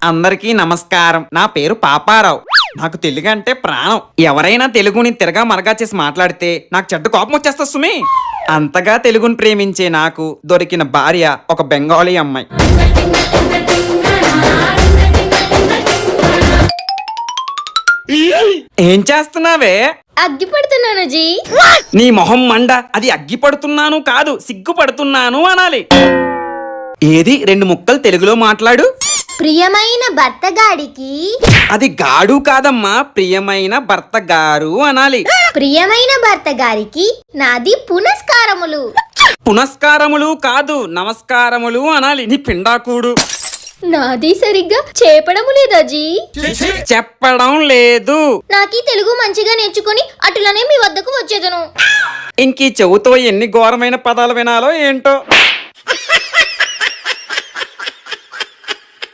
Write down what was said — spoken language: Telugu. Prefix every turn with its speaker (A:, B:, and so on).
A: అందరికీ నమస్కారం. నా పేరు పాపారావు. నాకు తెలుగు అంటే ప్రాణం. ఎవరైనా తెలుగుని తిరగా మరగా చేసి మాట్లాడితే నాకు చెడ్డ కోపం వచ్చేస్తా సుమి. అంతగా తెలుగుని ప్రేమించే నాకు దొరికిన భార్య ఒక బెంగాలీ అమ్మాయి. ఏం చేస్తున్నావే?
B: అగ్గి పడుతున్నాను జీ.
A: నీ మొహం మండ. అది అగ్గి పడుతున్నాను కాదు, సిగ్గుపడుతున్నాను అనాలి. ఏది 2 ముక్కలు తెలుగులో మాట్లాడు.
B: ప్రియమైన భర్త గాడికి.
A: అది గాడు కాదమ్మా, ప్రియమైన భర్త గారు అనాలి.
B: ప్రియమైన భర్త గారికి నాది పునస్కారములు.
A: పునస్కారములు కాదు, నమస్కారములు అనాలి. నీ పిండాకుడు.
B: నాది సరిగ్గా చెప్పడము లేదా జీ?
A: చెప్పడం లేదు.
B: నాకీ తెలుగు మంచిగా నేర్చుకుని అటులనే మీ వద్దకు వచ్చేదను.
A: ఇంకీ చెవుతో ఎన్ని ఘోరమైన పదాలు వినాలో ఏంటో.